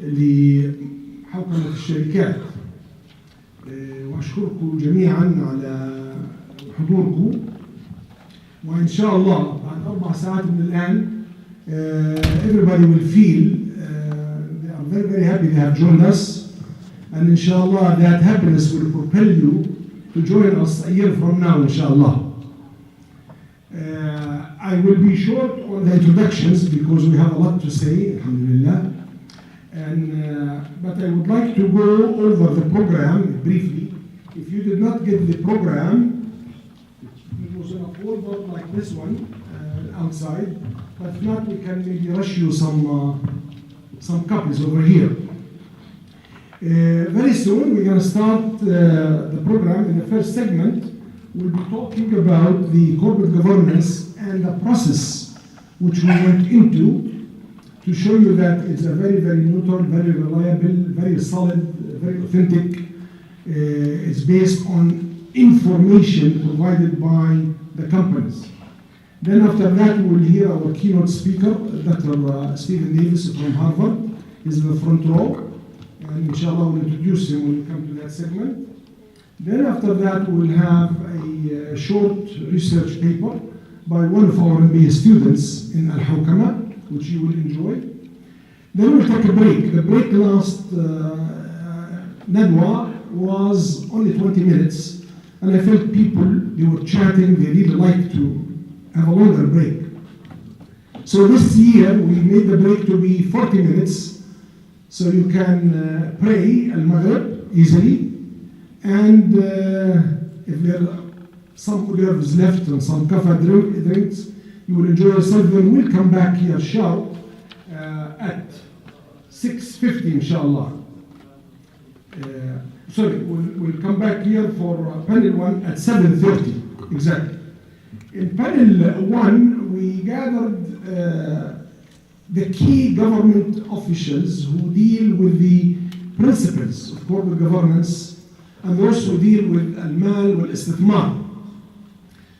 لحوكمة الشركات. وأشكركم جميعا على حضوركم، وإن شاء الله بعد 4 ساعات من الآن everybody will feel they are very very happy they have joined us, and inshallah that happiness will propel you to join us a year from now, inshallah. I will be short on the introductions because we have a lot to say, alhamdulillah. But I would like to go over the program briefly. If you did not get the program, it was in a folder like this one outside. But if not, we can maybe rush you some copies over here. Very soon, we're going to start the program. In the first segment, we'll be talking about the corporate governance and the process which we went into to show you that it's a very, very neutral, very reliable, very solid, very authentic. It's based on information provided by the companies. Then after that, we will hear our keynote speaker, Dr. Stephen Davis from Harvard. He's in the front row, and inshallah we'll introduce him when we come to that segment. Then after that, we'll have a short research paper by one of our MBA students in Al-Hawkama, which you will enjoy. Then we'll take a break. The break last Nadwa was only 20 minutes, and I felt people, they were chatting, they really like to have a longer break. So this year, we made the break to be 40 minutes, so you can pray Al-Maghrib easily, and if there are some hors left and some kafa drinks, you will enjoy yourself. Then we'll come back here sharp at 6:50, inshallah. We'll come back here for panel 1 at 7:30, exactly. In panel 1, we gathered the key government officials who deal with the principles of corporate governance and those who deal with al-mal wal-istithmar.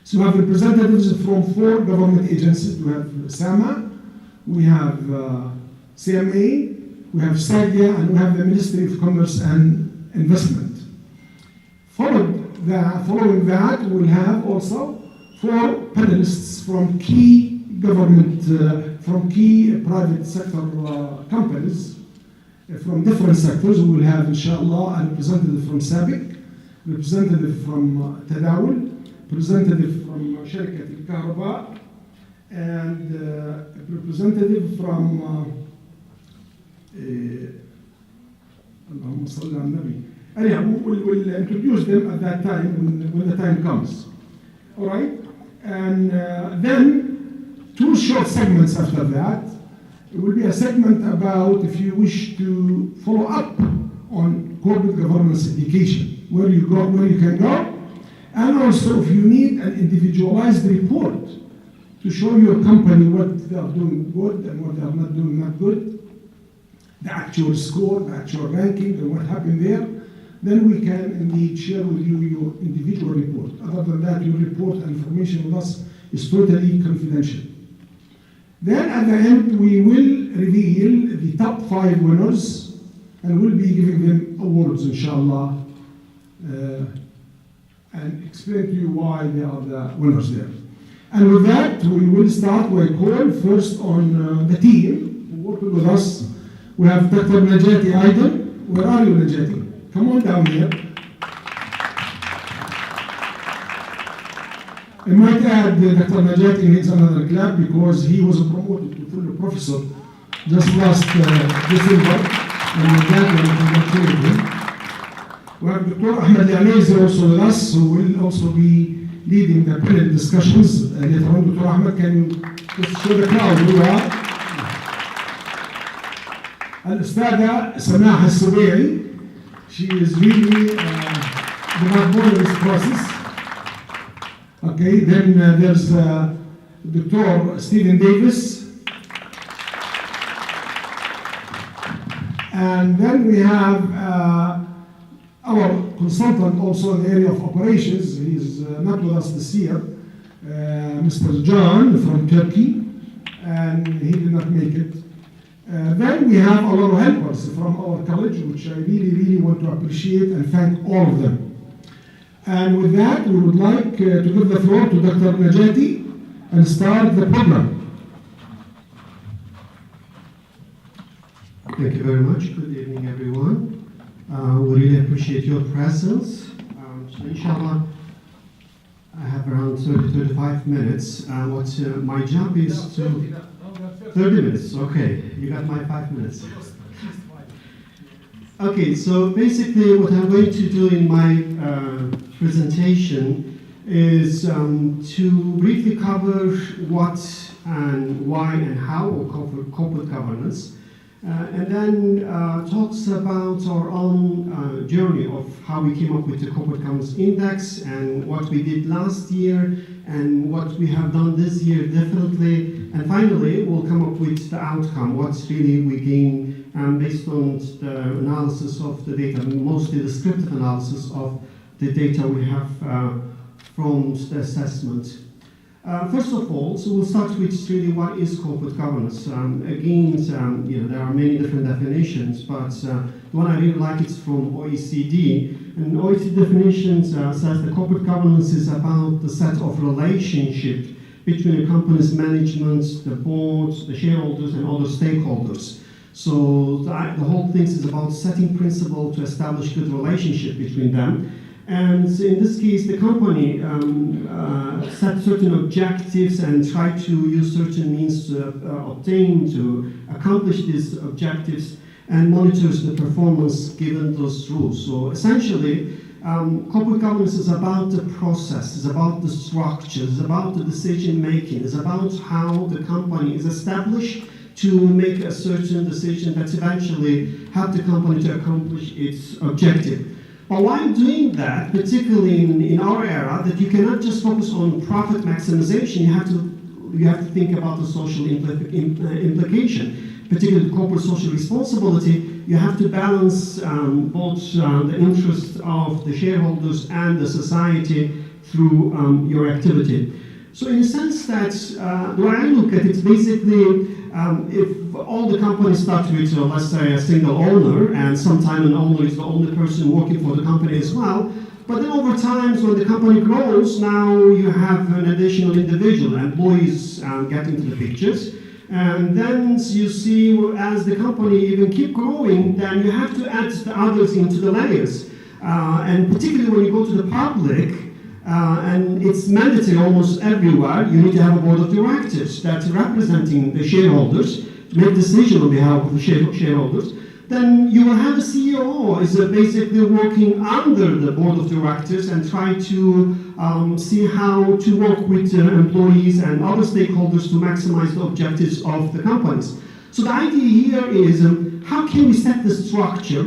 So we have representatives from 4 government agencies. We have SAMA, we have CMA, we have SAGA, and we have the Ministry of Commerce and Investment. Following that, we'll have also 4 panelists from key government, from key private sector companies, from different sectors. We will have, inshallah, a representative from SABIC, representative from Tadawul, representative from Sharkat al-Kahraba, and a representative from anyhow, we'll introduce them at that time when the time comes. All right? And then 2 short segments after that. It will be a segment about if you wish to follow up on corporate governance education, where you can go. And also, if you need an individualized report to show your company what they are doing good and what they are not doing not good, the actual score, the actual ranking, and what happened there, then we can indeed share with you your individual report. Other than that, your report and information with us is totally confidential. Then at the end, we will reveal the top 5 winners, and we'll be giving them awards, inshallah, and explain to you why they are the winners there. And with that, we will start by call first on the team who working with us. We have Dr. Najati Aidan. Where are you, Najati? Come on down here. I might add Dr. Najati needs another clap because he was promoted to full professor just last December. And with that, we congratulate him. We have Dr. Ahmed also with us, who will also be leading the panel discussions. Later on, Dr. Ahmed, can you just show the crowd who you are? الأستاذة سماح السبيعي. She is really the backbone of this process. Okay, then there's Dr. Stephen Davis. And then we have our consultant also in the area of operations. He's not with us this year, Mr. John from Turkey, and he did not make it. Then we have a lot of helpers from our college, which I really, really want to appreciate and thank all of them. And with that, we would like to give the floor to Dr. Najati and start the program. Thank you very much. Good evening, everyone. We really appreciate your presence. So inshallah, I have around 30-35 minutes. My job is to... 30 minutes, okay. You got my 5 minutes. Okay, so basically what I'm going to do in my presentation is to briefly cover what and why and how of corporate governance, and then talks about our own journey of how we came up with the Corporate Governance Index and what we did last year and what we have done this year differently. And finally, we'll come up with the outcome, what really we gain based on the analysis of the data, mostly the descriptive analysis of the data we have from the assessment. First of all, so we'll start with really what is corporate governance. Again, there are many different definitions, but the one I really like is from OECD. And OECD definition says that corporate governance is about the set of relationships between a company's management, the board, the shareholders, and other stakeholders. So the whole thing is about setting principle to establish good relationship between them. And in this case, the company set certain objectives and try to use certain means to accomplish these objectives and monitors the performance given those rules. So essentially, corporate governance is about the process, it's about the structure, it's about the decision making, it's about how the company is established to make a certain decision that eventually help the company to accomplish its objective. But while doing that, particularly in our era, that you cannot just focus on profit maximization, you have to think about the social implication, particularly the corporate social responsibility. You have to balance both the interests of the shareholders and the society through your activity. So in a sense that, the way I look at it, basically, if all the companies start with, let's say, a single owner, and sometimes an owner is the only person working for the company as well, but then over time, when the company grows, now you have an additional individual, employees get into the pictures. And then you see, as the company even keep growing, then you have to add the others into the layers. And particularly when you go to the public, and it's mandatory almost everywhere, you need to have a board of directors that's representing the shareholders to make decisions on behalf of the shareholders. Then you will have a CEO is basically working under the board of directors and try to see how to work with employees and other stakeholders to maximize the objectives of the companies. So the idea here is how can we set the structure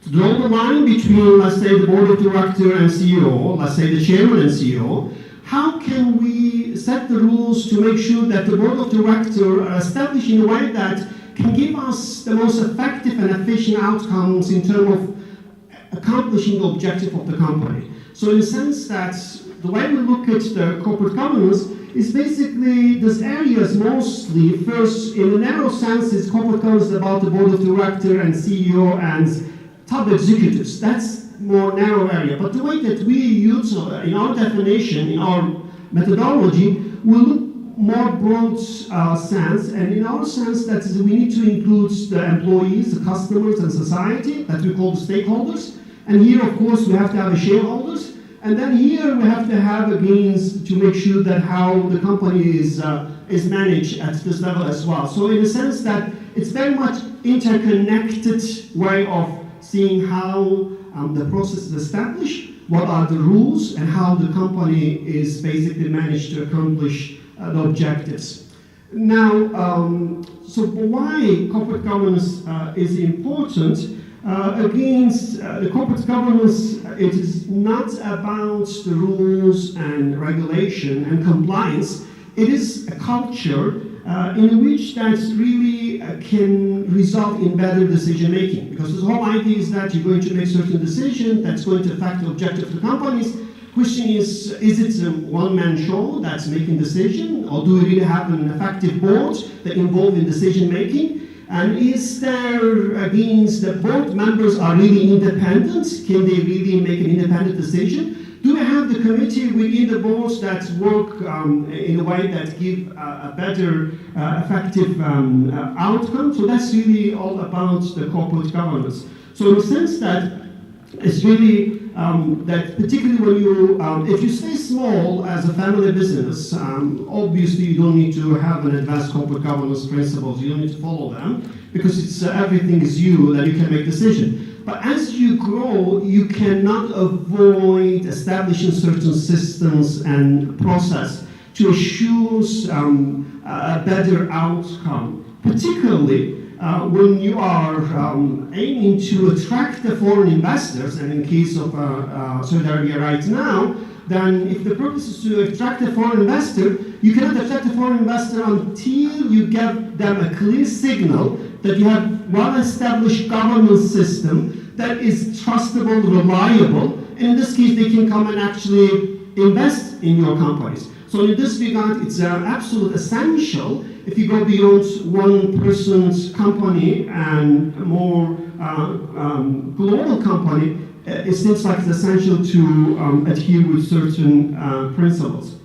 to draw the line between, let's say, the board of director and CEO, let's say the chairman and CEO. How can we set the rules to make sure that the board of directors are established in a way that can give us the most effective and efficient outcomes in terms of accomplishing the objective of the company. So in the sense that the way we look at the corporate governance is basically these areas mostly, first in a narrow sense, is corporate governance about the board of director and CEO and top executives. That's more narrow area. But the way that we use in our definition, in our methodology, we look more broad sense, and in our sense that is we need to include the employees, the customers, and society that we call the stakeholders. And here, of course, we have to have the shareholders. And then here we have to have again to make sure that how the company is managed at this level as well. So in a sense that it's very much interconnected way of seeing how the process is established, what are the rules, and how the company is basically managed to accomplish the objectives. Now, so why corporate governance is important? The corporate governance, it is not about the rules and regulation and compliance. It is a culture in which that really can result in better decision making. Because the whole idea is that you're going to make certain decision that's going to affect the objective of the companies. Question is it a one-man show that's making decision, or do we really have an effective board that involved in decision making? And is there, against the board members are really independent? Can they really make an independent decision? Do we have the committee within the boards that work in a way that give a better, effective outcome? So that's really all about the corporate governance. So in the sense that it's really that particularly when you, if you stay small as a family business, obviously you don't need to have an advanced corporate governance principles. You don't need to follow them because it's everything is you that you can make decision. But as you grow, you cannot avoid establishing certain systems and process to assure a better outcome, particularly when you are aiming to attract the foreign investors, and in case of Saudi Arabia right now, then if the purpose is to attract a foreign investor, you cannot attract a foreign investor until you give them a clear signal that you have well-established governance system that is trustable, reliable, and in this case they can come and actually invest in your companies. So in this regard, it's an absolute essential. If you go beyond one person's company and more global company, it seems like it's essential to adhere with certain principles.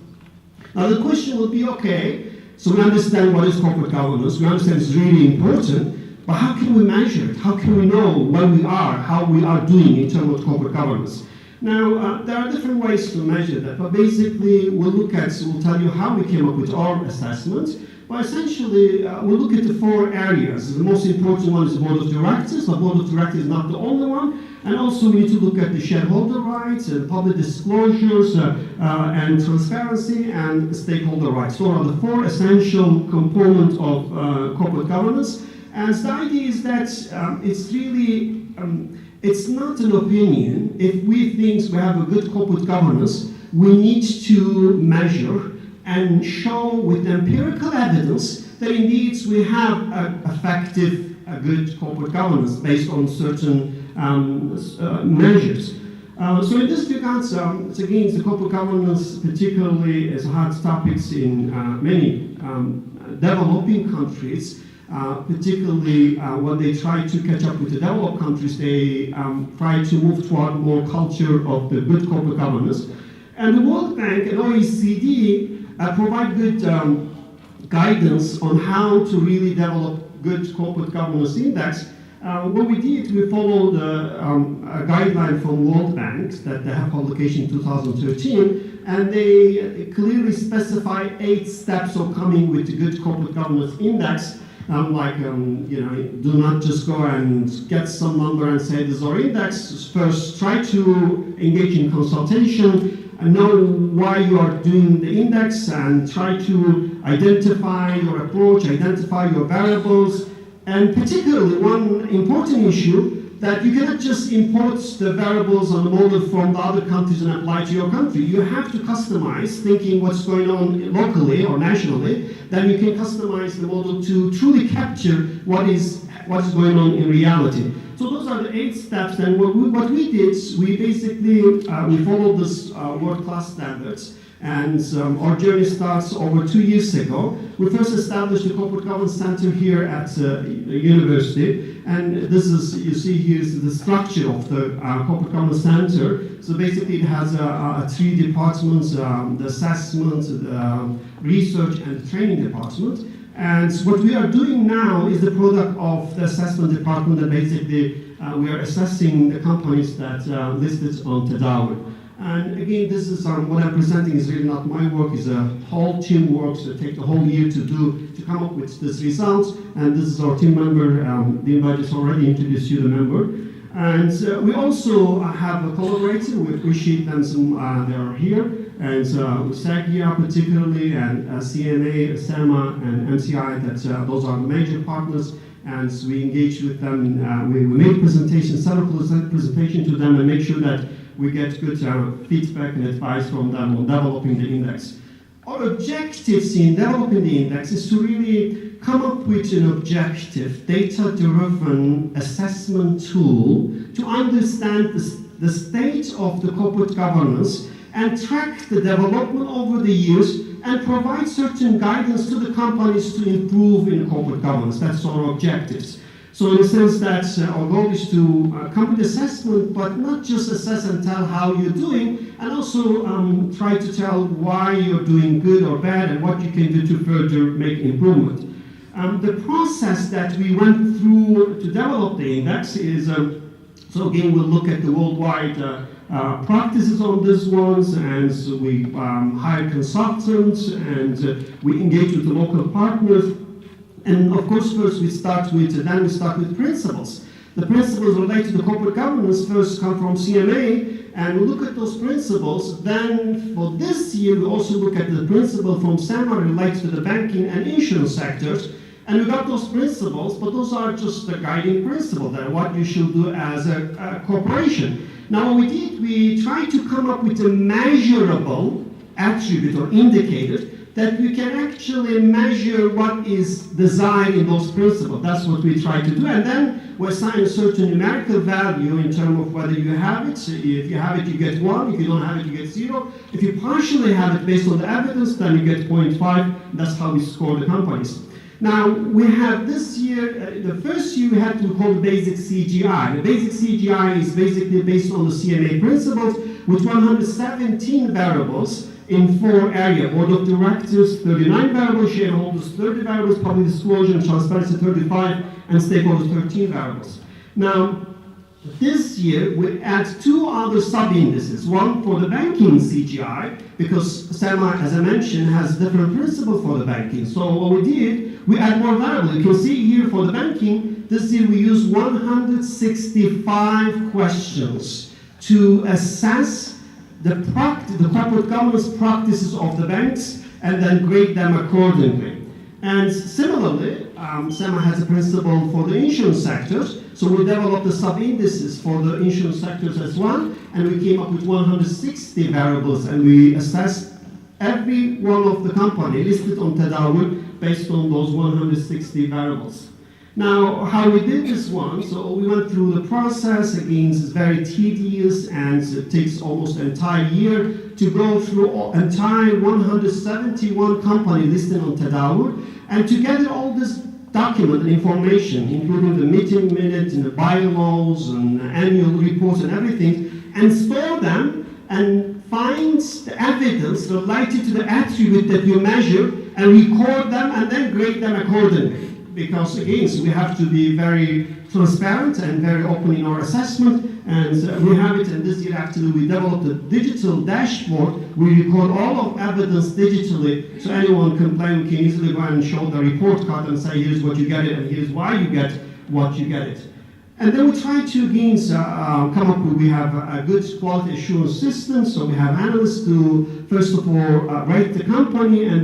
Now the question will be, okay, so we understand what is corporate governance, we understand it's really important, but how can we measure it? How can we know where we are, how we are doing in terms of corporate governance? Now, there are different ways to measure that, but basically we'll tell you how we came up with our assessment. But essentially, we'll look at the 4 areas. The most important one is the board of directors. The board of directors is not the only one. And also we need to look at the shareholder rights, public disclosures, and transparency, and stakeholder rights. Those are the 4 essential components of corporate governance. And the idea is that it's really, it's not an opinion. If we think we have a good corporate governance, we need to measure and show with empirical evidence that indeed we have effective, good corporate governance based on certain measures. So in this regard, again, the corporate governance particularly is hot topics in many developing countries. Particularly when they try to catch up with the developed countries, they try to move toward more culture of the good corporate governance. And the World Bank and OECD provide good guidance on how to really develop good corporate governance index. What we did, we followed a guideline from World Bank that they have publication in 2013, and they clearly specify 8 steps of coming with a good corporate governance index. Do not just go and get some number and say this is our index. First, try to engage in consultation and know why you are doing the index, and try to identify your approach, identify your variables, and particularly one important issue that you cannot just import the variables on the model from the other countries and apply to your country. You have to customize, thinking what's going on locally or nationally, then you can customize the model to truly capture what is going on in reality. So those are the 8 steps, and what we did, we basically, we followed this world-class standards, and our journey starts over 2 years ago. We first established the Corporate Governance Center here at the university, and this is, you see here is the structure of the Corporate Governance Center. So basically it has 3 departments, the assessment, the research, and the training department. And what we are doing now is the product of the assessment department, that basically we are assessing the companies that listed on Tadawul. And again, this is what I'm presenting is really not my work, it's a whole team work, so it takes a whole year to come up with this results. And this is our team member, the invite has already introduced you, the member. And we also have a collaborator, we appreciate them, they are here. And SAGIA particularly, and CNA, SEMA, and MCI, those are major partners. And so we engage with them, we make presentations, set up a presentation to them, and make sure that we get good feedback and advice from them on developing the index. Our objectives in developing the index is to really come up with an objective, data-driven assessment tool to understand the state of the corporate governance and track the development over the years and provide certain guidance to the companies to improve in corporate governance. That's our objectives. So in the sense that our goal is to come with assessment, but not just assess and tell how you're doing, and also try to tell why you're doing good or bad and what you can do to further make improvement. The process that we went through to develop the index is, so again, we'll look at the worldwide practices on these ones, and so we hire consultants, and we engage with the local partners. And of course, first we start with principles. The principles related to corporate governance first come from CMA, and we look at those principles. Then for this year, we also look at the principle from SEMA related to the banking and insurance sectors. And we got those principles, but those are just the guiding principles, that what you should do as a corporation. Now what we did, we tried to come up with a measurable attribute or indicator that we can actually measure what is desired in those principles. That's what we try to do. And then we assign a certain numerical value in terms of whether you have it. If you have it, you get 1. If you don't have it, you get 0. If you partially have it based on the evidence, then you get 0.5. That's how we score the companies. Now, we have this year, the first year we had to call the basic CGI. The basic CGI is basically based on the CMA principles with 117 variables in 4 areas. Board of Directors, 39 variables, shareholders, 30 variables, public disclosure and transparency, 35, and stakeholders, 13 variables. Now, this year we add 2 other sub-indices, one for the banking CGI, because SEMA, as I mentioned, has different principles for the banking. So what we did, we add more variables. You can see here for the banking, this year we use 165 questions to assess the corporate governance practices of the banks and then grade them accordingly. And similarly, SEMA has a principle for the insurance sectors, so we developed the sub-indices for the insurance sectors as well, and we came up with 160 variables, and we assessed every one of the company listed on Tadawul based on those 160 variables. Now, how we did this one, so we went through the process. Again, it's very tedious and it takes almost an entire year to go through entire 171 companies listed on Tadawul and to gather all this document and information, including the meeting minutes and the bylaws and the annual reports and everything, and store them and find the evidence related to the attribute that you measure and record them and then grade them accordingly. Because again, so we have to be very transparent and very open in our assessment, and we have it. And this year, actually, we developed a digital dashboard. We record all of evidence digitally, so anyone can easily go and show the report card and say, here's what you get it, and here's why you get what you get it. And then we try to again come up with, we have a good quality assurance system. So we have analysts to first of all rate the company and